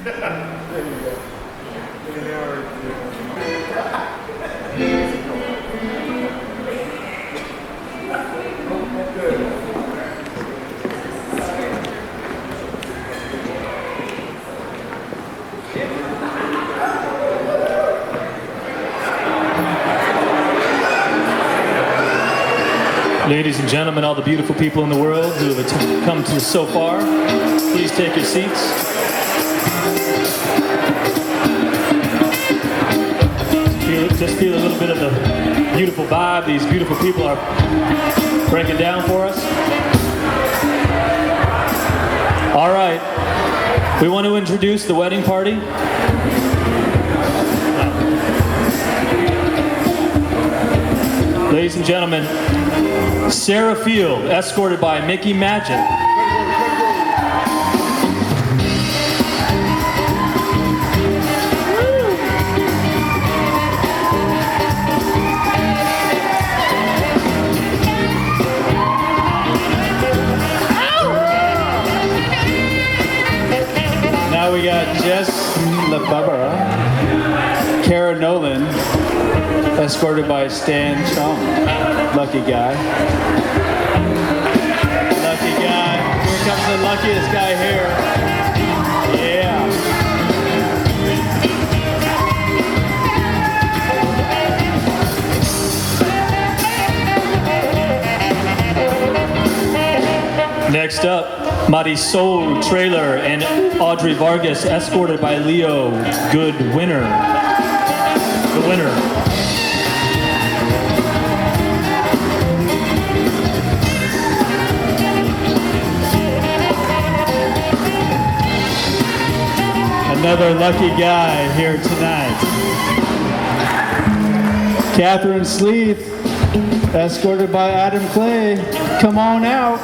Ladies and gentlemen, all the beautiful people in the world who have come to so far, please take your seats. Just feel a little bit of the beautiful vibe these beautiful people are breaking down for us. All right, we want to introduce the wedding party. Ladies and gentlemen, Sarah Field, escorted by Mickey Magic. Now we got Jess LaBarbera, Kara Nolan, escorted by Stan Chong. Lucky guy. Lucky guy. Here comes the luckiest guy here. Yeah. Next up, Marisol Trailer and Audrey Vargas, escorted by Leo Goodwinner. The winner. Another lucky guy here tonight. Catherine Sleeth, escorted by Adam Clay. Come on out.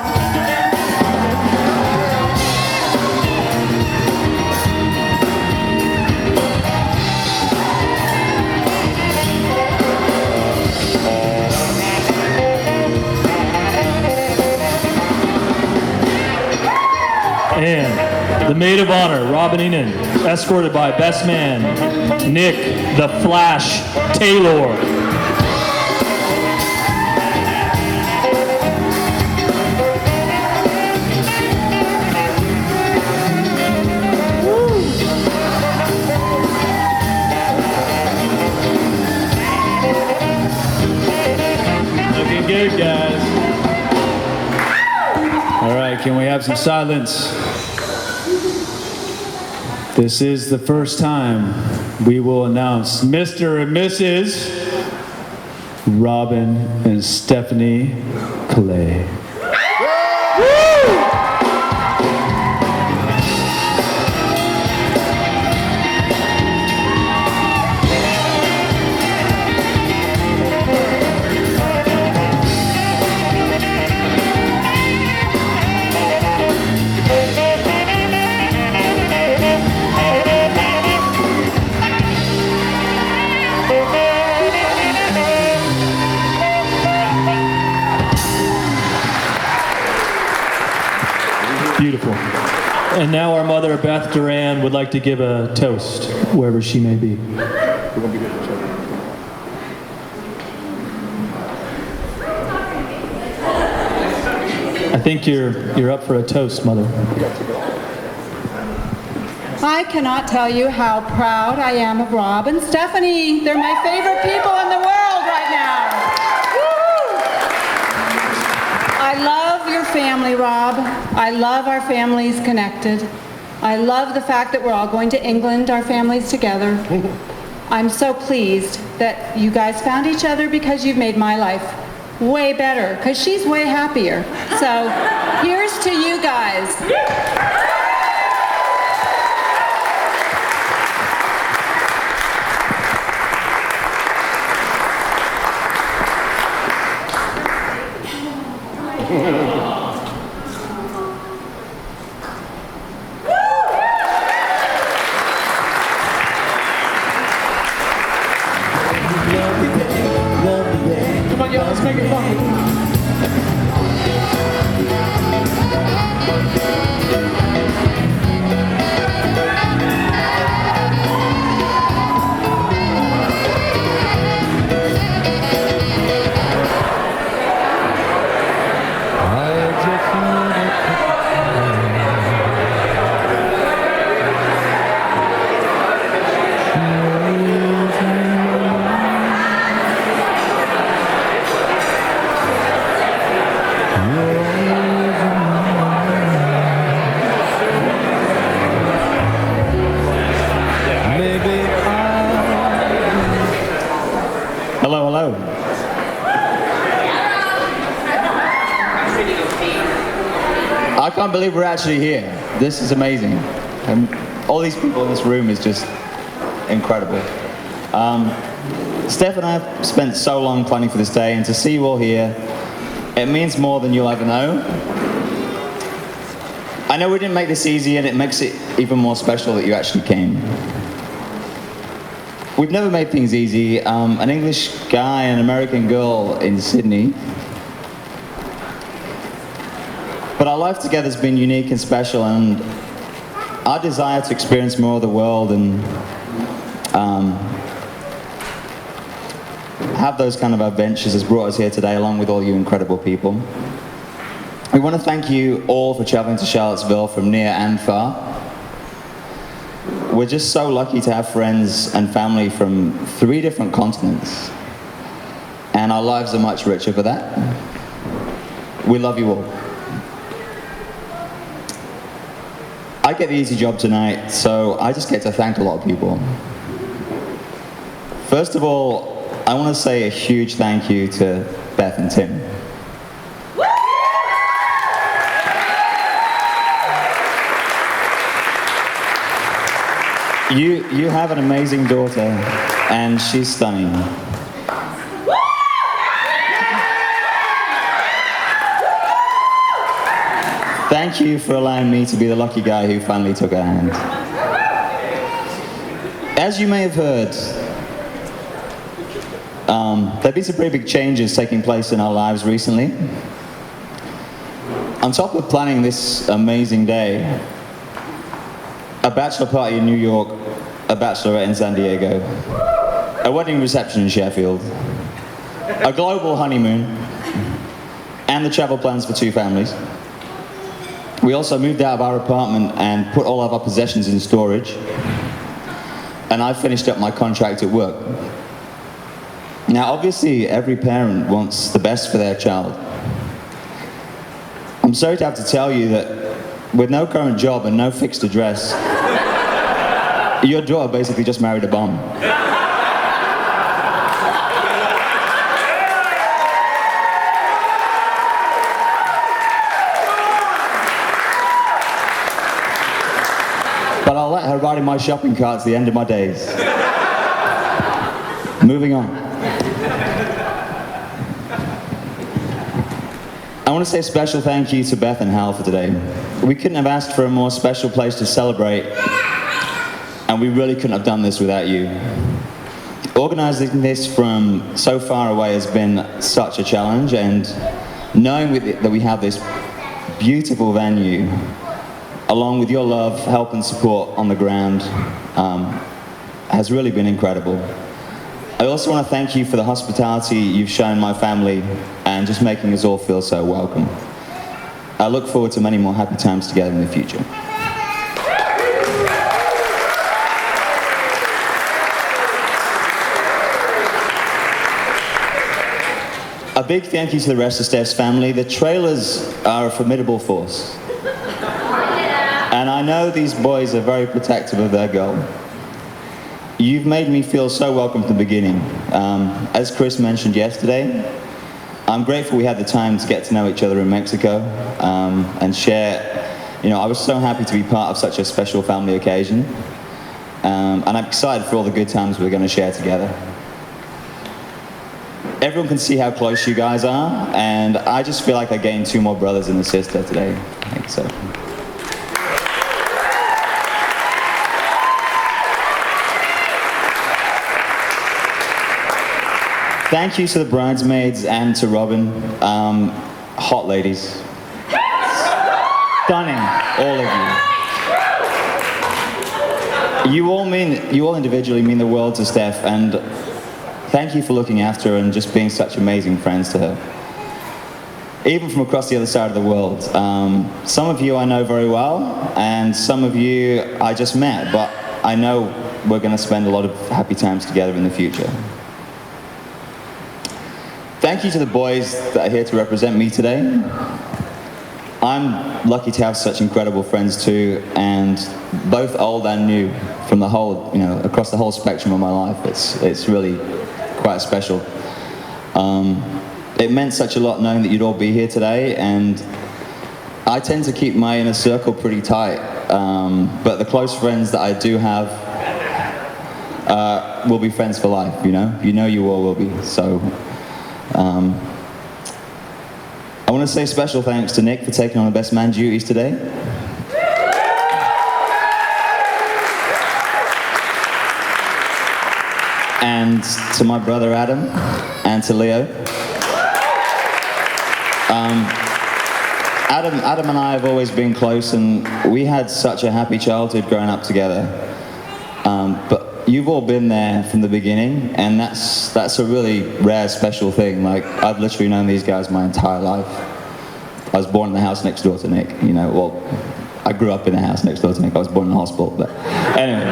And the maid of honor, Robin Enan, escorted by best man, Nick the Flash Taylor. Looking good, guys. All right, can we have some silence? This is the first time we will announce Mr. and Mrs. Robin and Stephanie Clay. Beautiful. And now our mother, Beth Duran, would like to give a toast, wherever she may be. We're going to be good at each other. I think you're up for a toast, Mother. I cannot tell you how proud I am of Rob and Stephanie. They're my favorite people in the world right now. Woo! I love your family, Rob. I love our families connected. I love the fact that we're all going to England, our families together. I'm so pleased that you guys found each other because you've made my life way better, because she's way happier. So here's to you guys. Come on, y'all, let's make it fun. can't believe we're actually here. This is amazing. And all these people in this room is just incredible. Steph and I have spent so long planning for this day, and to see you all here, it means more than you'll ever know. I know we didn't make this easy, and it makes it even more special that you actually came. We've never made things easy. An English guy and an American girl in Sydney. But our life together has been unique and special, and our desire to experience more of the world and have those kind of adventures has brought us here today, along with all you incredible people. We want to thank you all for traveling to Charlottesville from near and far. We're just so lucky to have friends and family from 3 different continents, and our lives are much richer for that. We love you all. I get the easy job tonight, so I just get to thank a lot of people. First of all, I want to say a huge thank you to Beth and Tim. You have an amazing daughter, and she's stunning. Thank you for allowing me to be the lucky guy who finally took her hand. As you may have heard, there have been some pretty big changes taking place in our lives recently. On top of planning this amazing day, a bachelor party in New York, a bachelorette in San Diego, a wedding reception in Sheffield, a global honeymoon, and the travel plans for 2 families. We also moved out of our apartment and put all of our possessions in storage, and I finished up my contract at work. Now, obviously, every parent wants the best for their child. I'm sorry to have to tell you that with no current job and no fixed address, your daughter basically just married a bum. But I'll let her ride in my shopping cart to the end of my days. Moving on. I want to say a special thank you to Beth and Hal for today. We couldn't have asked for a more special place to celebrate, and we really couldn't have done this without you. Organising this from so far away has been such a challenge, and knowing that we have this beautiful venue, along with your love, help and support on the ground, has really been incredible. I also want to thank you for the hospitality you've shown my family and just making us all feel so welcome. I look forward to many more happy times together in the future. A big thank you to the rest of Steph's family. The trailers are a formidable force. And I know these boys are very protective of their girl. You've made me feel so welcome from the beginning. As Chris mentioned yesterday, I'm grateful we had the time to get to know each other in Mexico and share. I was so happy to be part of such a special family occasion. And I'm excited for all the good times we're going to share together. Everyone can see how close you guys are, and I just feel like I gained 2 more brothers and a sister today. Thanks, so. Thank you to the bridesmaids and to Robin. Hot ladies. Stunning, all of you. You all individually mean the world to Steph, and thank you for looking after her and just being such amazing friends to her. Even from across the other side of the world. Some of you I know very well, and some of you I just met, but I know we're going to spend a lot of happy times together in the future. Thank you to the boys that are here to represent me today. I'm lucky to have such incredible friends too, and both old and new from the whole, across the whole spectrum of my life. It's really quite special. It meant such a lot knowing that you'd all be here today, and I tend to keep my inner circle pretty tight, but the close friends that I do have will be friends for life, you know? You all will be, so... I want to say special thanks to Nick for taking on the best man duties today. And to my brother Adam, and to Leo. Adam and I have always been close, and we had such a happy childhood growing up together. But you've all been there from the beginning, and that's a really rare, special thing. Like, I've literally known these guys my entire life. I was born in the house next door to Nick, you know, well, I grew up in the house next door to Nick. I was born in the hospital, but anyway.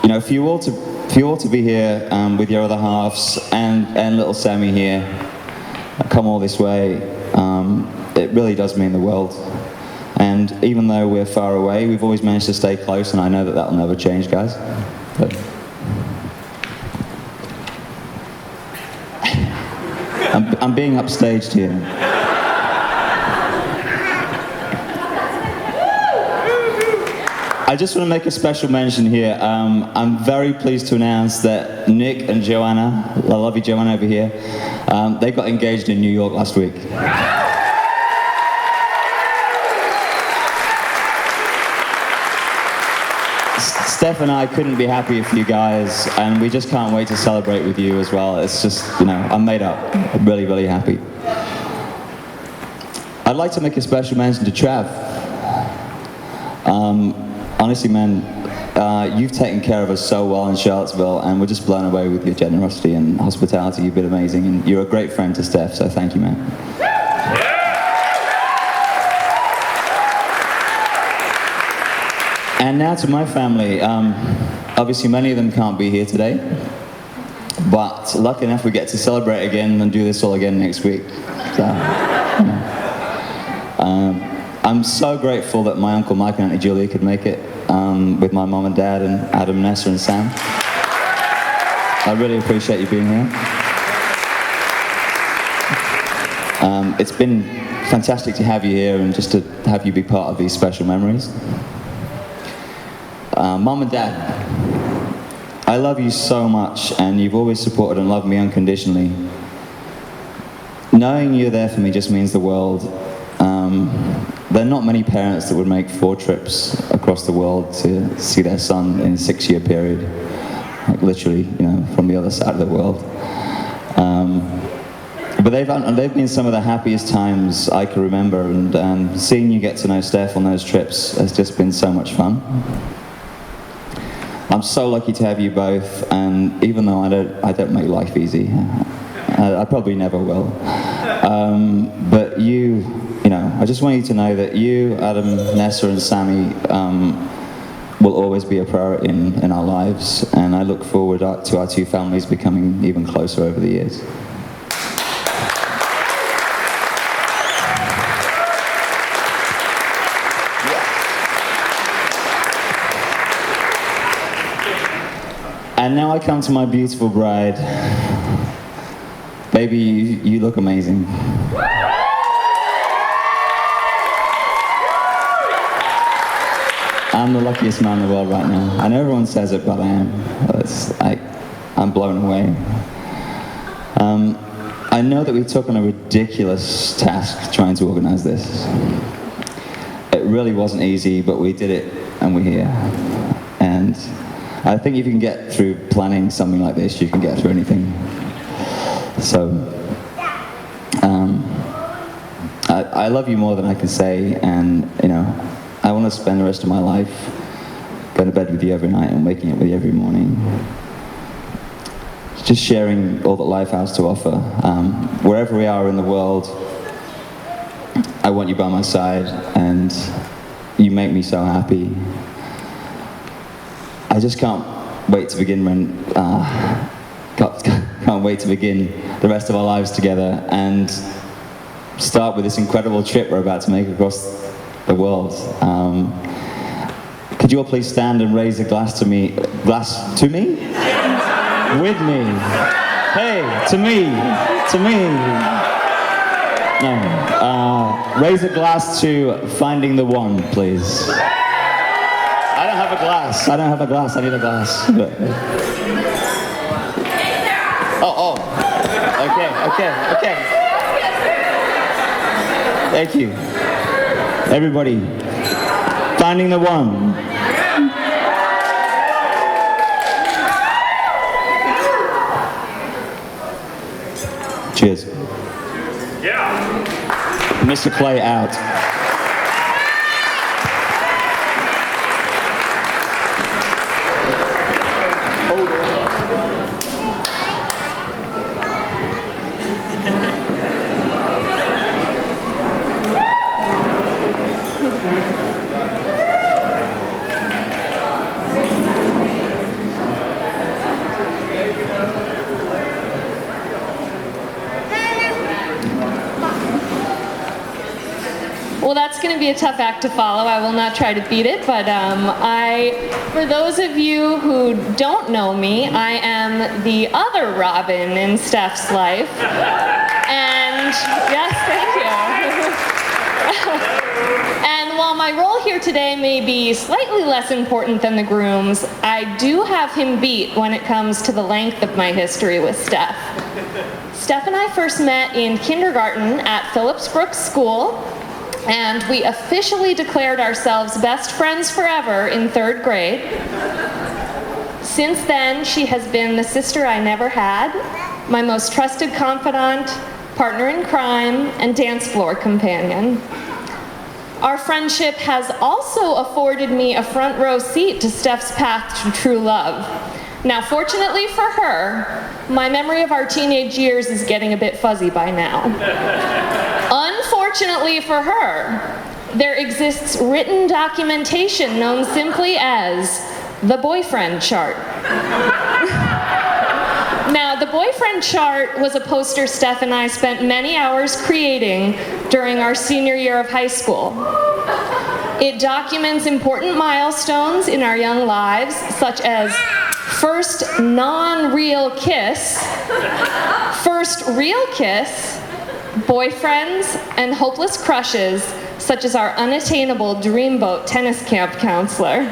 You know, for you all to be here with your other halves and little Sammy here, come all this way, it really does mean the world. And even though we're far away, we've always managed to stay close, and I know that that'll never change, guys. But I'm being upstaged here. I just want to make a special mention here. I'm very pleased to announce that Nick and Joanna, I love you Joanna over here, they got engaged in New York last week. Steph and I couldn't be happier for you guys, and we just can't wait to celebrate with you as well. It's just, you know, I'm made up. I'm really, really happy. I'd like to make a special mention to Trav. Honestly, man, you've taken care of us so well in Charlottesville, and we're just blown away with your generosity and hospitality. You've been amazing, and you're a great friend to Steph, so thank you, man. And now to my family. Obviously, many of them can't be here today, but lucky enough we get to celebrate again and do this all again next week. So, you know. I'm so grateful that my Uncle Mike and Auntie Julia could make it with my mom and dad and Adam, Nessa and Sam. I really appreciate you being here. It's been fantastic to have you here and just to have you be part of these special memories. Mom and Dad, I love you so much, and you've always supported and loved me unconditionally. Knowing you're there for me just means the world. There are not many parents that would make 4 trips across the world to see their son in a 6-year period, like literally, you know, from the other side of the world. But they've been some of the happiest times I can remember, and seeing you get to know Steph on those trips has just been so much fun. I'm so lucky to have you both, and even though I don't make life easy, I probably never will. But you know, I just want you to know that you, Adam, Nessa, and Sammy will always be a priority in our lives, and I look forward to our 2 families becoming even closer over the years. And now I come to my beautiful bride. Baby, you look amazing. I'm the luckiest man in the world right now. I know everyone says it, but I am. I'm blown away. I know that we took on a ridiculous task trying to organize this. It really wasn't easy, but we did it, and we're here. And I think if you can get through planning something like this, you can get through anything. So, I love you more than I can say, and you know, I want to spend the rest of my life going to bed with you every night and waking up with you every morning. Just sharing all that life has to offer. Wherever we are in the world, I want you by my side, and you make me so happy. I just can't wait to begin can't wait to begin the rest of our lives together and start with this incredible trip we're about to make across the world. Could you all please stand and raise a glass to me? Glass to me? With me. Hey, to me. To me. No. Raise a glass to finding the one, please. I don't have a glass. I need a glass. Oh. Okay. Thank you. Everybody, finding the one. Cheers. Yeah. Mr. Clay out. Well, that's going to be a tough act to follow. I will not try to beat it, but for those of you who don't know me, I am the other Robin in Steph's life. And yes, thank you. And while my role here today may be slightly less important than the groom's, I do have him beat when it comes to the length of my history with Steph. Steph and I first met in kindergarten at Phillips Brooks School, and we officially declared ourselves best friends forever in 3rd grade. Since then, she has been the sister I never had, my most trusted confidant, partner in crime, and dance floor companion. Our friendship has also afforded me a front row seat to Steph's path to true love. Now, fortunately for her, my memory of our teenage years is getting a bit fuzzy by now. Unfortunately for her, there exists written documentation known simply as the boyfriend chart. Now, the boyfriend chart was a poster Steph and I spent many hours creating during our senior year of high school. It documents important milestones in our young lives, such as first non-real kiss, first real kiss, boyfriends, and hopeless crushes, such as our unattainable dreamboat tennis camp counselor.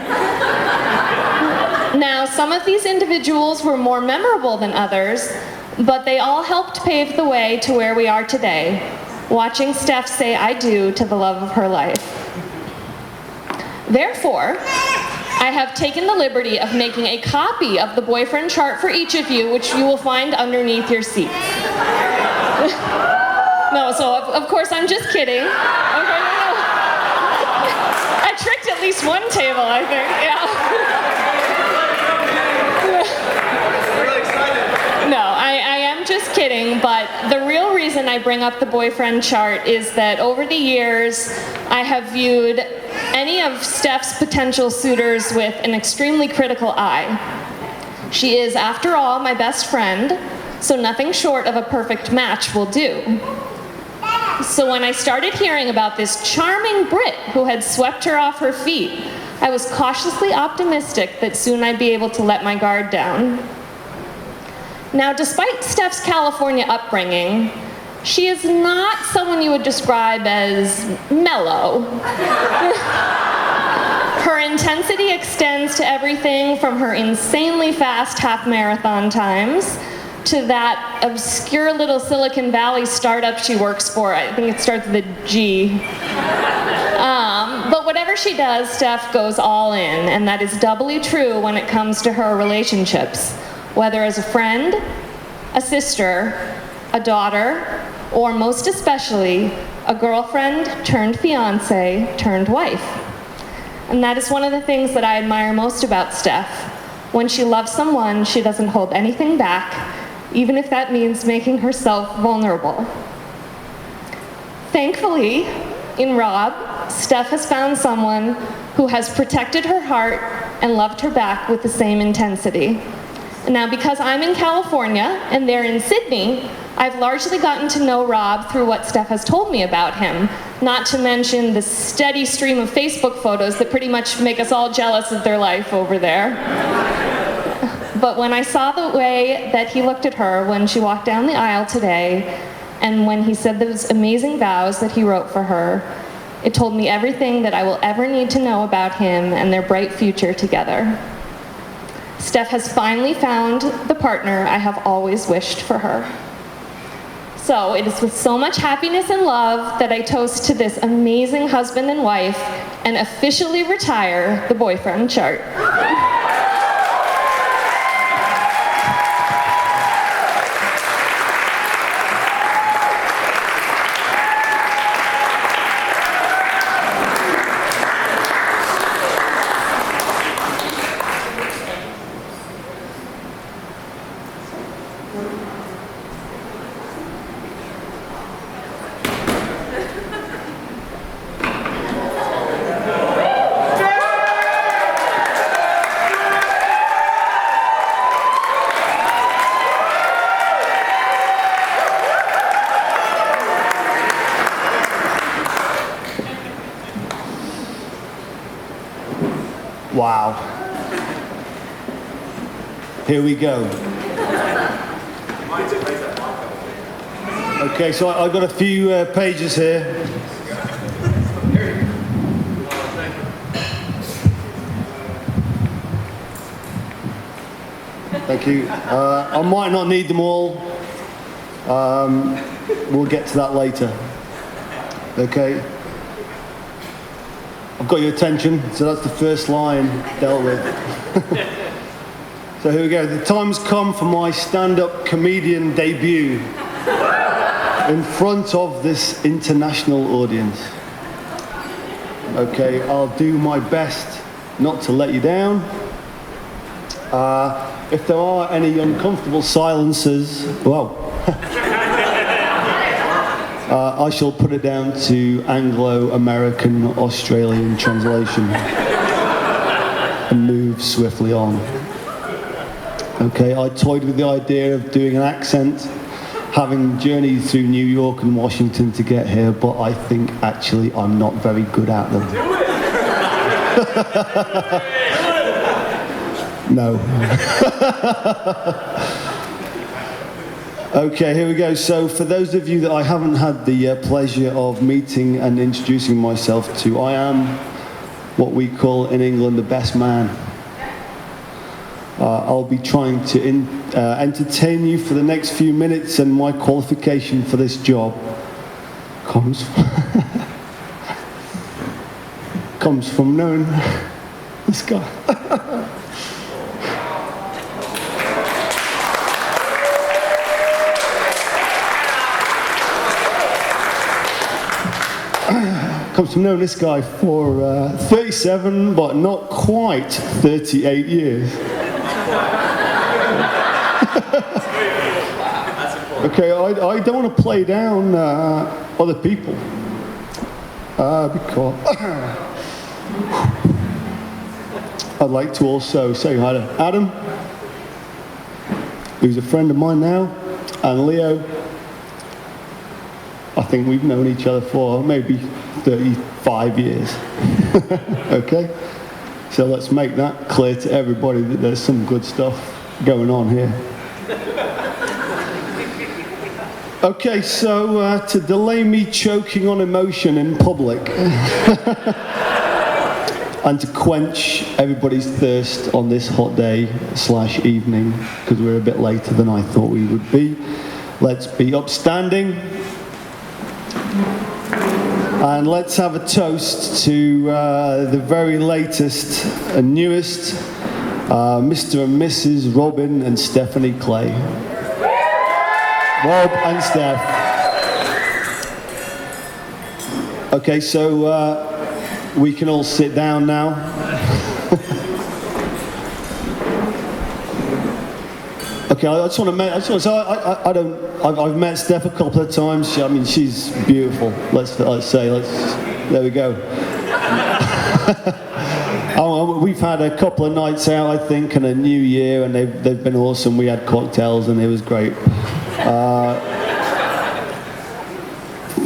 Now, some of these individuals were more memorable than others, but they all helped pave the way to where we are today, watching Steph say I do to the love of her life. Therefore, I have taken the liberty of making a copy of the boyfriend chart for each of you, which you will find underneath your seats. No, so of course I'm just kidding. Okay, no. I tricked at least one table, I think, yeah. Really excited. No, I am just kidding, but the real reason I bring up the boyfriend chart is that over the years, I have viewed any of Steph's potential suitors with an extremely critical eye. She is, after all, my best friend, so nothing short of a perfect match will do. So when I started hearing about this charming Brit who had swept her off her feet, I was cautiously optimistic that soon I'd be able to let my guard down. Now, despite Steph's California upbringing, she is not someone you would describe as mellow. Her intensity extends to everything from her insanely fast half-marathon times to that obscure little Silicon Valley startup she works for. I think it starts with a G. But whatever she does, Steph goes all in, and that is doubly true when it comes to her relationships, whether as a friend, a sister, a daughter, or most especially, a girlfriend turned fiance turned wife. And that is one of the things that I admire most about Steph. When she loves someone, she doesn't hold anything back, even if that means making herself vulnerable. Thankfully, in Rob, Steph has found someone who has protected her heart and loved her back with the same intensity. And now, because I'm in California and they're in Sydney, I've largely gotten to know Rob through what Steph has told me about him, not to mention the steady stream of Facebook photos that pretty much make us all jealous of their life over there. But when I saw the way that he looked at her when she walked down the aisle today, And when he said those amazing vows that he wrote for her, it told me everything that I will ever need to know about him and their bright future together. Steph has finally found the partner I have always wished for her. So it is with so much happiness and love that I toast to this amazing husband and wife and officially retire the boyfriend chart. Wow. Here we go. Okay, so I've got a few pages here. Thank you. I might not need them all. We'll get to that later. Okay. I've got your attention, so that's the first line dealt with. So here we go. The time's come for my stand-up comedian debut in front of this international audience. Okay, I'll do my best not to let you down. If there are any uncomfortable silences, well, I shall put it down to Anglo-American Australian translation and move swiftly on. Okay, I toyed with the idea of doing an accent, having journeyed through New York and Washington to get here, but I think actually I'm not very good at them. No. Okay, here we go. So for those of you that I haven't had the pleasure of meeting and introducing myself to, I am what we call in England the best man. I'll be trying to entertain you for the next few minutes, and my qualification for this job comes from knowing this guy. Comes from knowing this guy for 37, but not quite 38 years. Okay, I don't want to play down other people because I'd like to also say hi to Adam, who's a friend of mine now, and Leo. I think we've known each other for maybe 35 years. Okay? So let's make that clear to everybody that there's some good stuff going on here. Okay, so to delay me choking on emotion in public and to quench everybody's thirst on this hot day / evening, because we're a bit later than I thought we would be, let's be upstanding. And let's have a toast to the very latest and newest, Mr. and Mrs. Robin and Stephanie Clay. Rob and Steph. Okay, so we can all sit down now. Okay, I just want to say I've met Steph a couple of times. I mean, she's beautiful. There we go. We've had a couple of nights out, I think, and a New Year, and they've been awesome. We had cocktails, and it was great.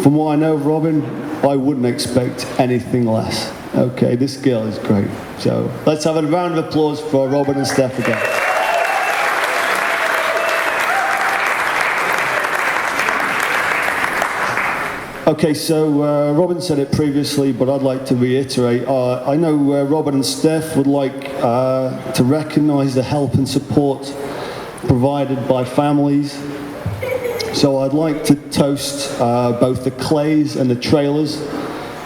From what I know of Robin, I wouldn't expect anything less. Okay, this girl is great. So let's have a round of applause for Robin and Steph again. Okay, so Robin said it previously, but I'd like to reiterate. I know Robin and Steph would like to recognise the help and support provided by families. So I'd like to toast both the Clays and the Trailers.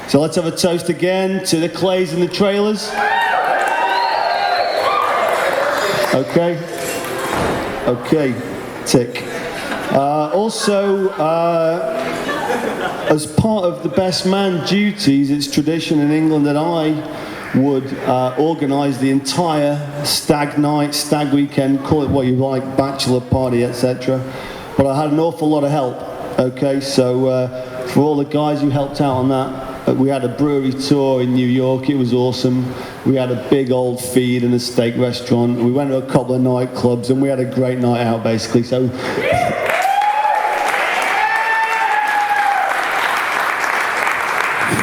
So let's have a toast again to the Clays and the Trailers. Okay, tick. Also, as part of the best man duties, it's tradition in England that I would organise the entire stag night, stag weekend, call it what you like, bachelor party, etc. But I had an awful lot of help. Okay, so for all the guys who helped out on that, we had a brewery tour in New York. It was awesome. We had a big old feed and a steak restaurant. We went to a couple of nightclubs and we had a great night out, basically. So.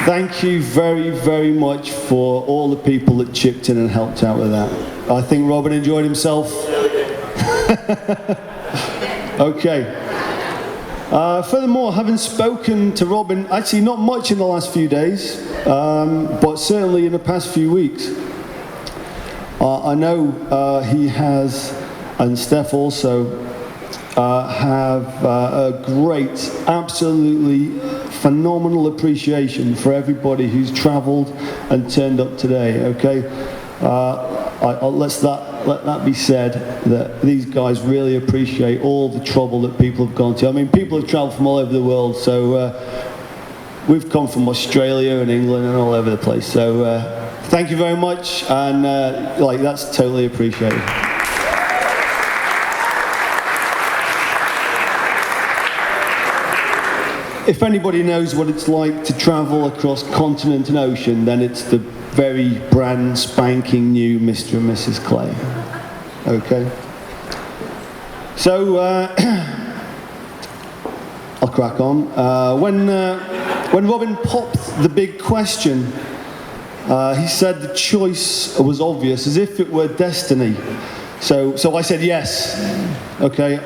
Thank you very, very much for all the people that chipped in and helped out with that. I think Robin enjoyed himself. Okay. Furthermore, having spoken to Robin, actually not much in the last few days, but certainly in the past few weeks, I know he has, and Steph also, have a great, absolutely phenomenal appreciation for everybody who's travelled and turned up today, okay? Let that be said, that these guys really appreciate all the trouble that people have gone to. I mean, people have travelled from all over the world, so we've come from Australia and England and all over the place. So thank you very much, and that's totally appreciated. If anybody knows what it's like to travel across continent and ocean, then it's the very brand spanking new Mr. and Mrs. Clay. Okay? So, I'll crack on. When Robin popped the big question, he said the choice was obvious, as if it were destiny. So I said yes. Okay?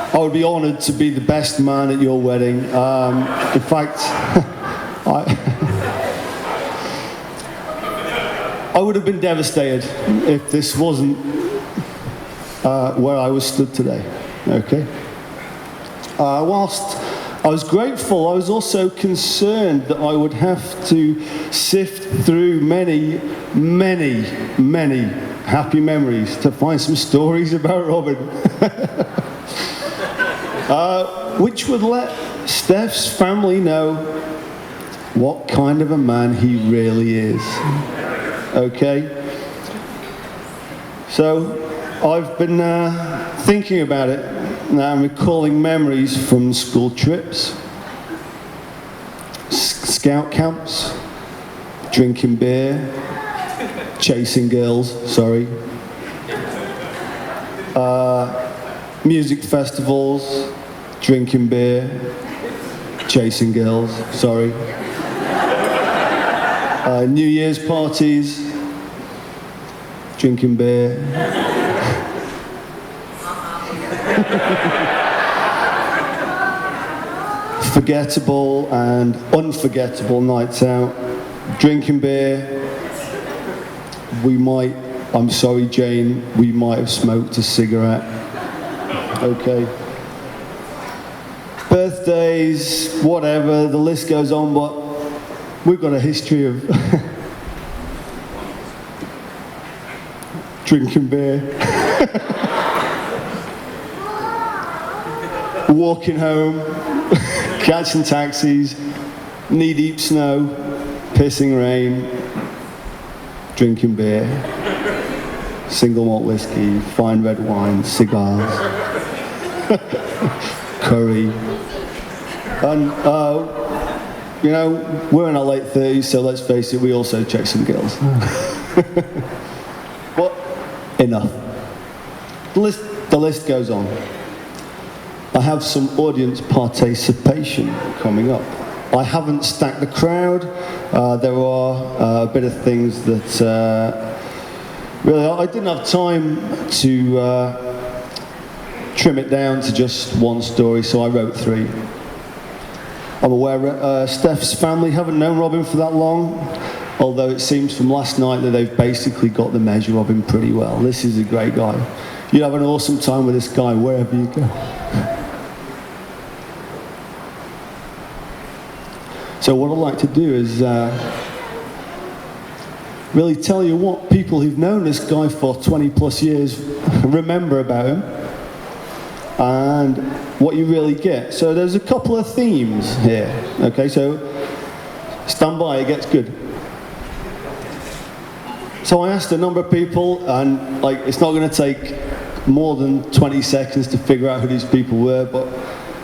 I would be honoured to be the best man at your wedding. In fact, I would have been devastated if this wasn't where I was stood today. Okay. Whilst I was grateful, I was also concerned that I would have to sift through many, many, many happy memories to find some stories about Robin. Which would let Steph's family know what kind of a man he really is. Okay? So, I've been thinking about it now. I'm recalling memories from school trips, scout camps, drinking beer, chasing girls, music festivals, drinking beer, chasing girls, New Year's parties, drinking beer. Forgettable and unforgettable nights out, drinking beer. I'm sorry, Jane, we might have smoked a cigarette. Okay. Birthdays, whatever, the list goes on, but we've got a history of drinking beer, walking home, catching taxis, knee-deep snow, pissing rain, drinking beer, single malt whiskey, fine red wine, cigars, curry, and we're in our late 30s, so let's face it, we also check some girls. But enough. The list goes on. I have some audience participation coming up. I haven't stacked the crowd. There are a bit of things that really I didn't have time to trim it down to just one story, so I wrote 3. I'm aware Steph's family haven't known Robin for that long, although it seems from last night that they've basically got the measure of him pretty well. This is a great guy. You'd have an awesome time with this guy wherever you go. So what I'd like to do is really tell you what people who've known this guy for 20 plus years remember about him and what you really get. So there's a couple of themes here. Okay, so stand by, it gets good. So I asked a number of people, and like it's not going to take more than 20 seconds to figure out who these people were, but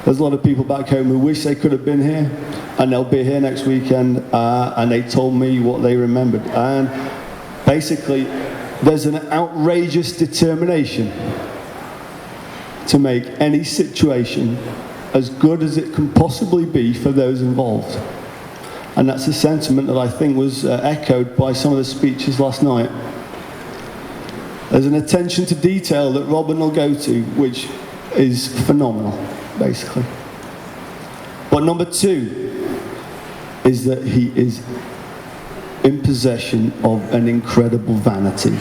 there's a lot of people back home who wish they could have been here, and they'll be here next weekend, and they told me what they remembered. And basically, there's an outrageous determination to make any situation as good as it can possibly be for those involved. And that's a sentiment that I think was echoed by some of the speeches last night. There's an attention to detail that Robin will go to, which is phenomenal, basically. But number two is that he is in possession of an incredible vanity.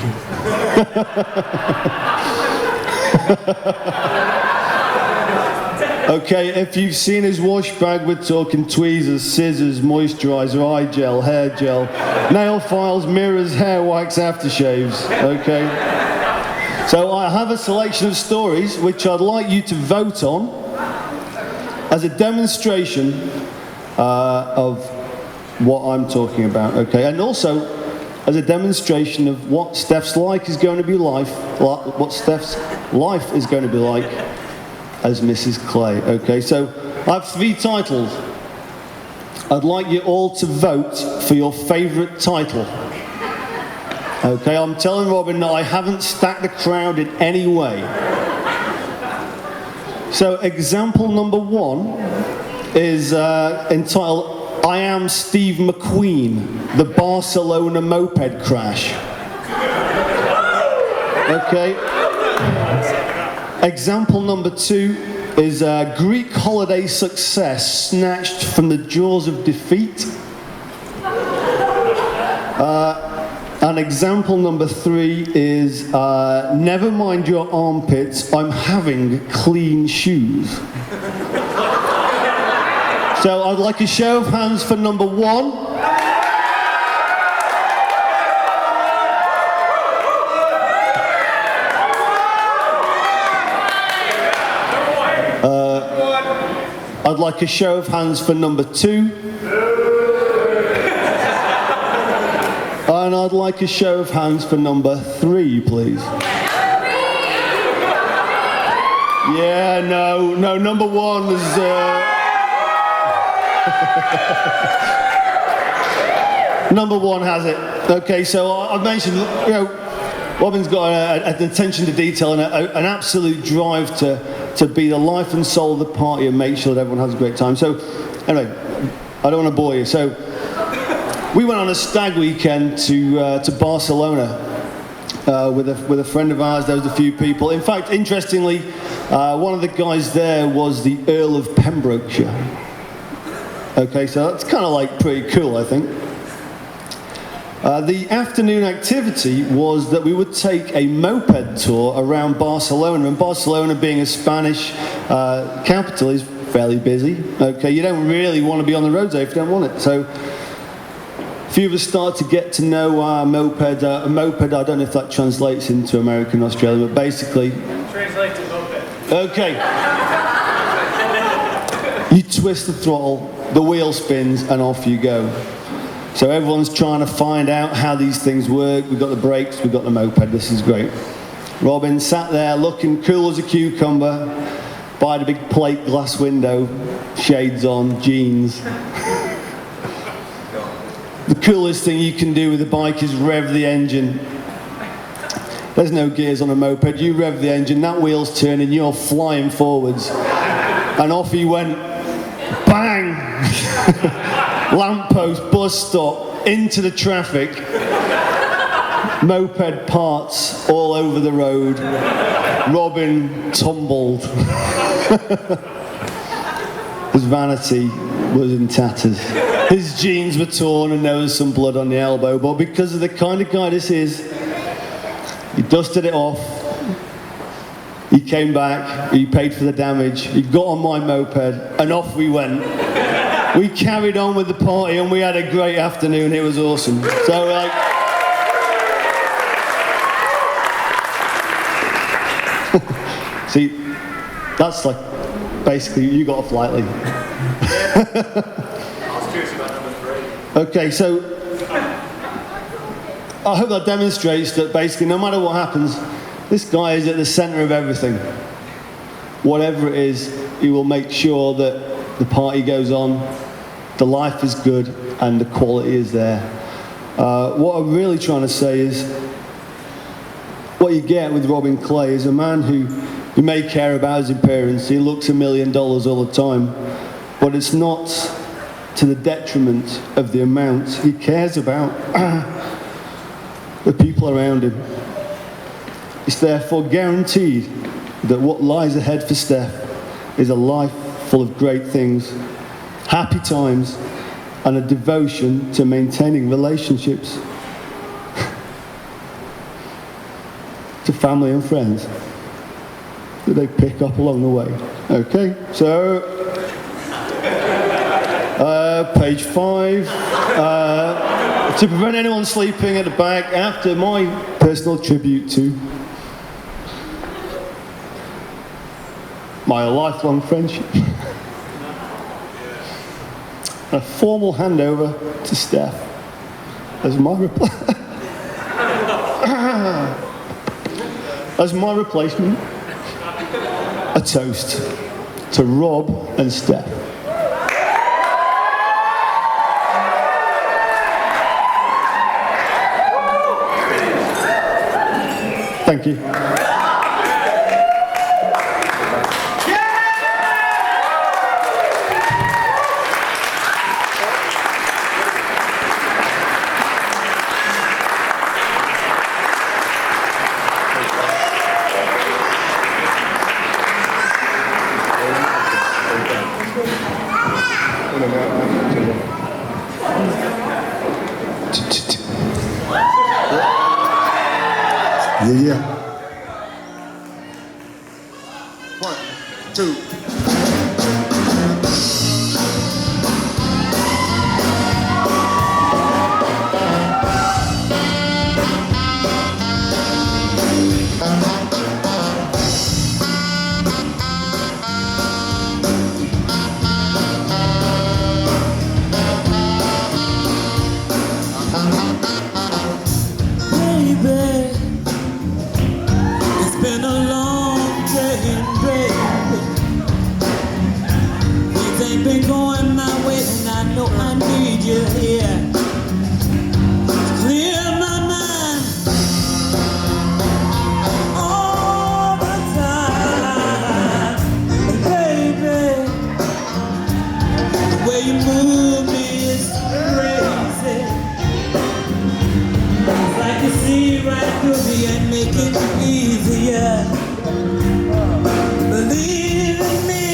Okay, if you've seen his wash bag, we're talking tweezers, scissors, moisturizer, eye gel, hair gel, nail files, mirrors, hair wax, aftershaves, okay? So I have a selection of stories which I'd like you to vote on as a demonstration of what I'm talking about, okay? And also as a demonstration of what Steph's life is going to be like, what Steph's life is going to be like as Mrs. Clay, okay? So I have 3 titles. I'd like you all to vote for your favourite title. Okay, I'm telling Robin that I haven't stacked the crowd in any way. So example number 1 is entitled, I Am Steve McQueen, the Barcelona moped crash. Okay. Example number 2 is Greek holiday success snatched from the jaws of defeat. And example number 3 is never mind your armpits, I'm having clean shoes. So I'd like a show of hands for number 1. I'd like a show of hands for number 2. And I'd like a show of hands for number 3, please. Yeah, no, number 1 is... Number 1 has it. Okay, so I've mentioned, you know, Robin's got an attention to detail and an absolute drive to be the life and soul of the party and make sure that everyone has a great time. So, anyway, I don't want to bore you. So, we went on a stag weekend to Barcelona with a friend of ours. There was a few people. In fact, interestingly, one of the guys there was the Earl of Pembrokeshire. Okay, so that's kind of like pretty cool, I think. The afternoon activity was that we would take a moped tour around Barcelona, and Barcelona being a Spanish capital is fairly busy. Okay, you don't really want to be on the roads there if you don't want it. So a few of us started to get to know our moped. A moped, I don't know if that translates into American Australia, but basically... Translate to moped. Okay. You twist the throttle, the wheel spins, and off you go. So everyone's trying to find out how these things work. We've got the brakes, we've got the moped. This is great. Robin sat there looking cool as a cucumber by the big plate glass window, shades on, jeans. The coolest thing you can do with a bike is rev the engine. There's no gears on a moped. You rev the engine, that wheel's turning, you're flying forwards. And off he went. Bang! Lamppost, bus stop, into the traffic. Moped parts all over the road. Robin tumbled. His vanity was in tatters. His jeans were torn and there was some blood on the elbow, but because of the kind of guy this is, he dusted it off, he came back, he paid for the damage, he got on my moped, and off we went. We carried on with the party and we had a great afternoon, it was awesome. So like, see, that's like, basically, you got off lightly. I was curious about number 3. Okay, so I hope that demonstrates that basically no matter what happens, this guy is at the center of everything. Whatever it is, he will make sure that the party goes on, the life is good, and the quality is there. What I'm really trying to say is, what you get with Robin Clay is a man who you may care about his appearance, he looks $1 million all the time, but it's not to the detriment of the amount he cares about the people around him. It's therefore guaranteed that what lies ahead for Steph is a life full of great things, happy times, and a devotion to maintaining relationships to family and friends that they pick up along the way. Okay, so page 5. To prevent anyone sleeping at the back, after my personal tribute to my lifelong friendship, a formal handover to Steph as my as my replacement. A toast to Rob and Steph. Thank you. Yeah. 1, 2. Been a long day, baby. Things ain't been going my way, and I know I need you here to clear my mind all the time. And baby, the way you move me is crazy. It's like you see right through me and make it easier. Believe in me,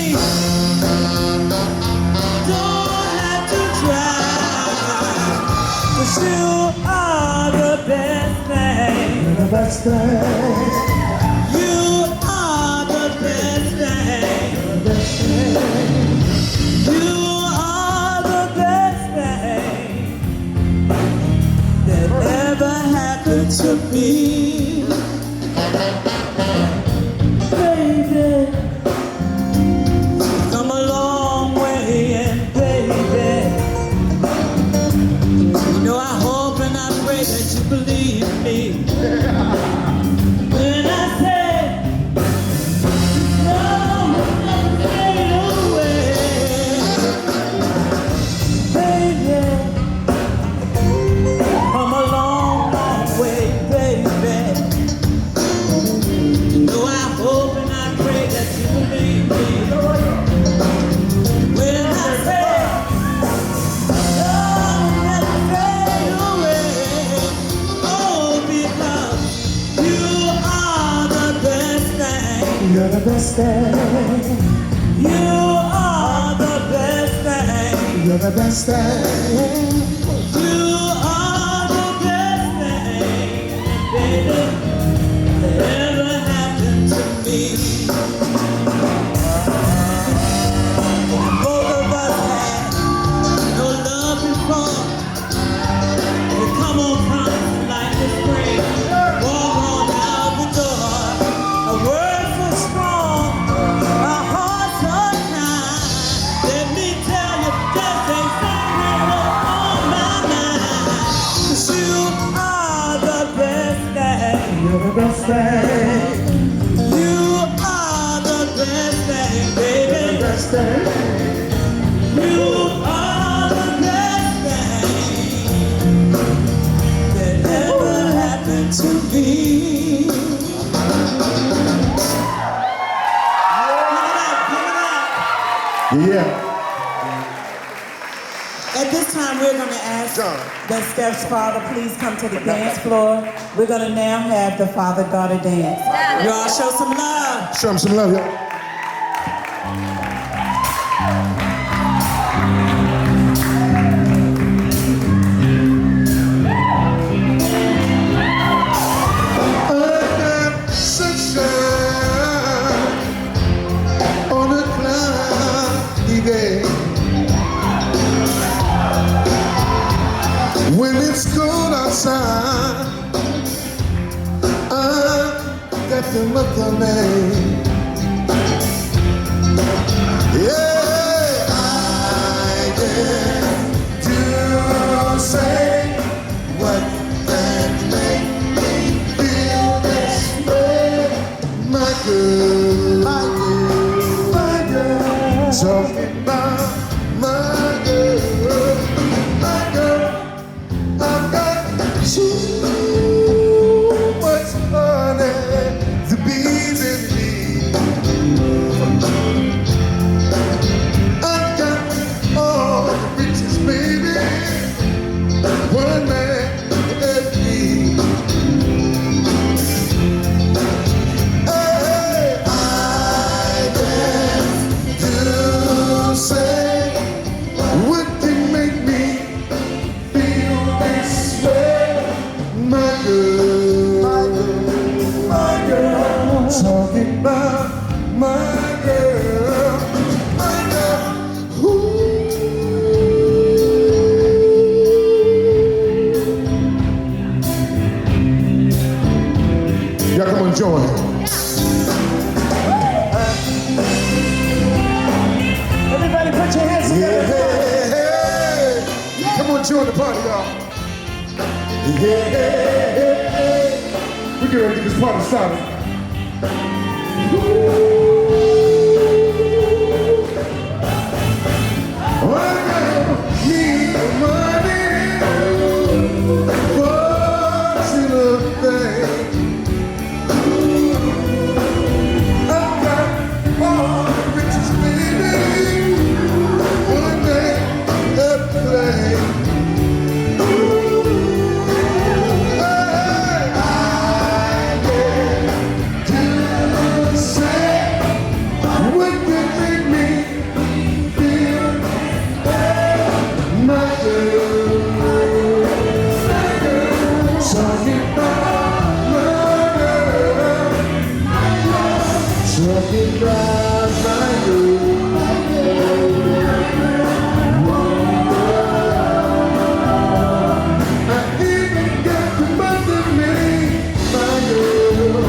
don't have to try, 'cause you are the best thing. The best thing. You are the best thing. The best thing. You are the best thing that ever happened to me. Baby, come a long way, and baby, you know I hope and I pray that you believe me when I say no, don't fade away. Baby, come a long, long way, baby. You know I hope and I pray that you believe me when I say don't let it fade away. Oh, because you are the best thing. You're the best thing. You are the best You're the best thing. You are the best thing, baby, that ever happened to me. Both of us had no love before. We come on promise like the spring, walk on out the door. A word so strong, a heart so kind. Let me tell you, just ain't something on my mind. 'Cause you are the best thing. You're the best thing. You are the best thing, baby. Best thing. You are the best thing that ever happened to me. Yeah. At this time, we're going to ask that Steph's father please come to the dance floor. We're going to now have the father-daughter dance. Y'all show some love. Show them some love, y'all. On a cloudy day, when it's cold outside, I got the look on me. Yeah, I dare to say what can make me feel this way, my girl, my girl, my girl. Talking about my girl, my girl. I've got too much honey to be in me. I've got all the riches, baby. One man at me. Hey, I dare to say what can make me feel this way, my girl, my girl, my girl. Talking about my girl, my girl. Ooh. Y'all come on, join. Everybody put your hands Yeah, together. come on, join the party, y'all. Yeah, we get ready to get this party started. I need the money, what's in a thing? I've got all the riches, baby. One day at play. Hey, I dare to say what can make me feel my girl, my girl. Talking about my girl, talking about my girl. I even got the mother me, my girl.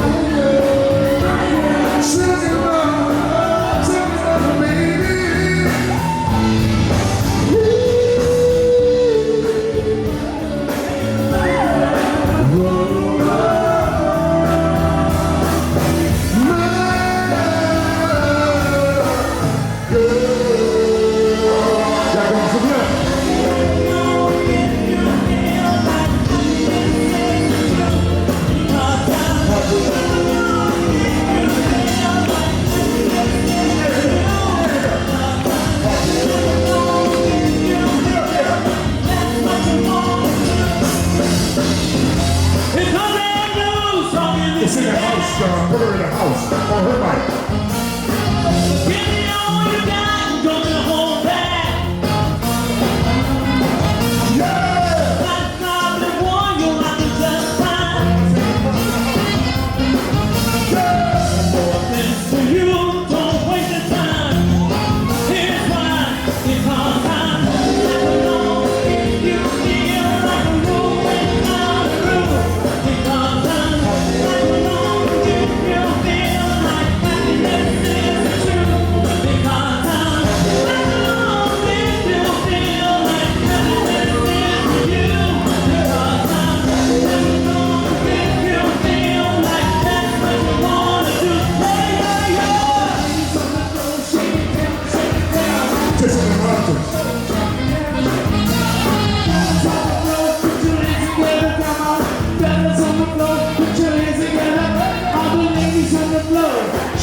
Talking about baby. It's in the house, John. Put her in the house. On her mic. Give me all you got, don't you hold back.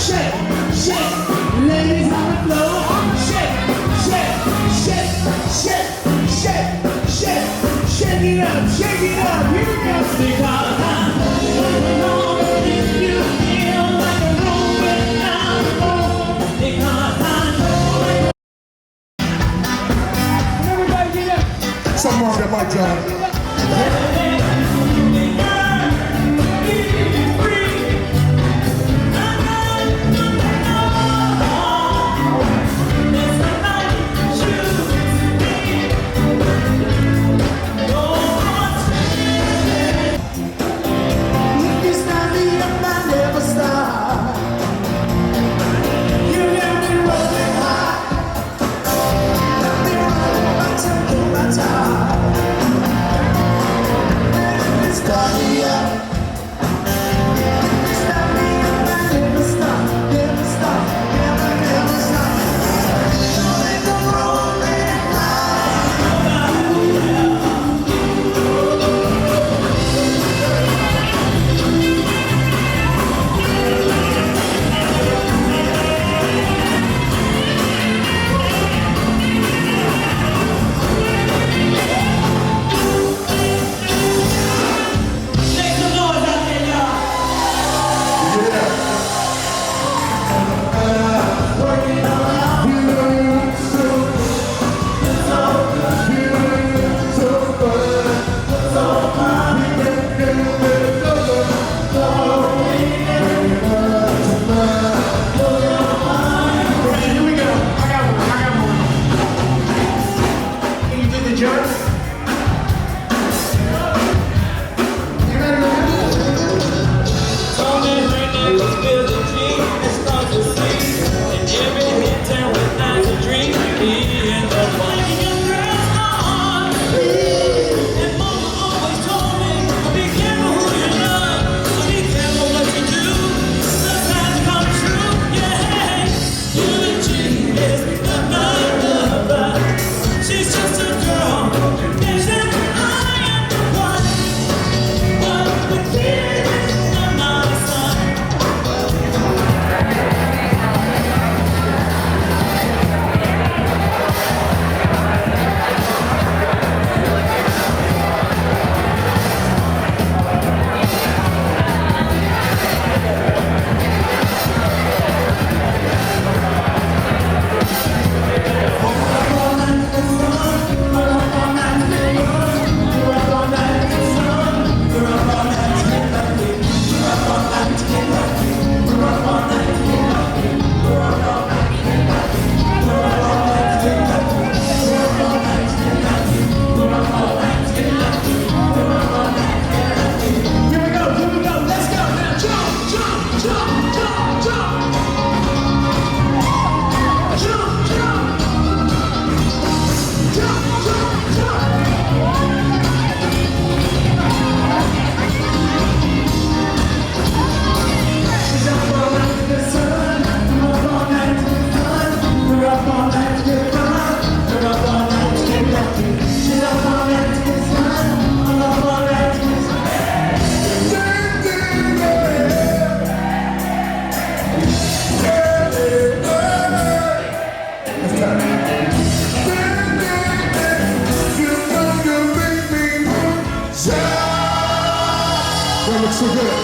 shake, shake. Ladies on the floor, shake, shake, shake, shake, shake, shake. Shake it up, shake it up. Here we go. Because I'm alone if you feel like a room without a home. Because I know. Everybody get up. Something wrong with my job. That looks so good.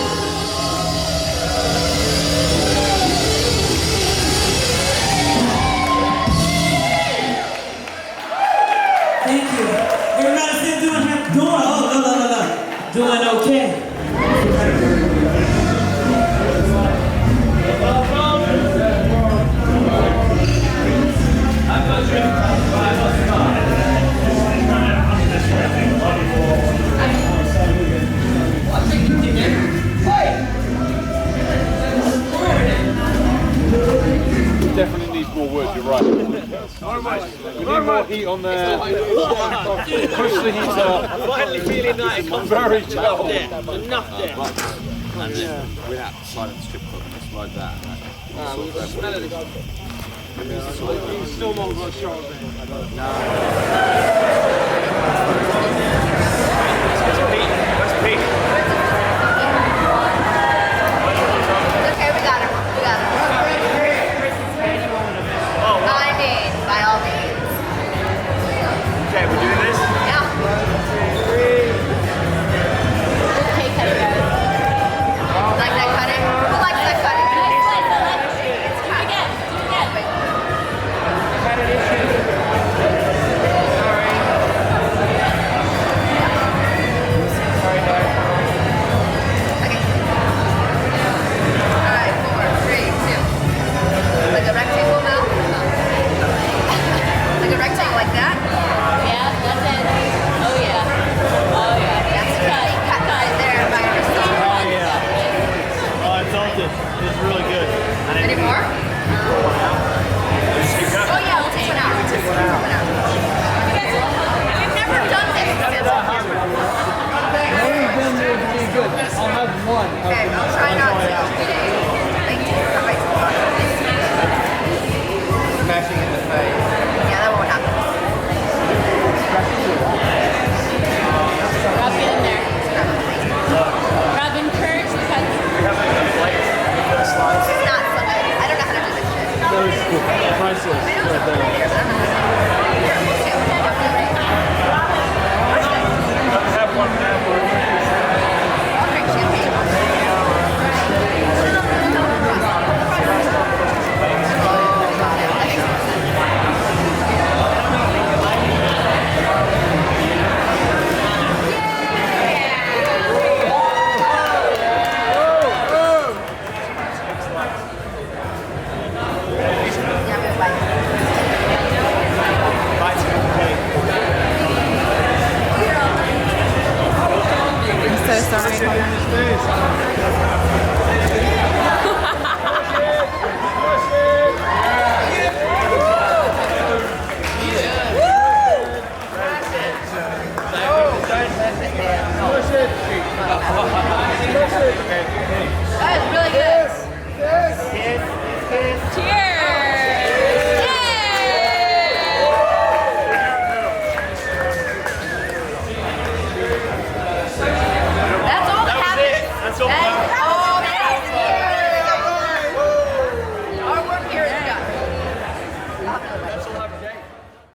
Thank you. Everybody still doing okay. Definitely needs more words, you're right. We need more heat on there. Push the heat up. Finally feeling like it comes very enough cold. there. Enough there. And then without silent strip club, it's like that. He's still not got a shot of it. That's Pete. Okay, we got her. good. I'll have one. Okay, I'll try not to. Thank you. Smashing in the face. Yeah, that won't happen. Rob, get in there. Rob, encourage the cousin. It's not so good. I don't know how to do this shit. Priceless. I know it's over there, but I don't know how to do it. Here, we'll see. Have one now. I'll drink champagne. I'm so sorry.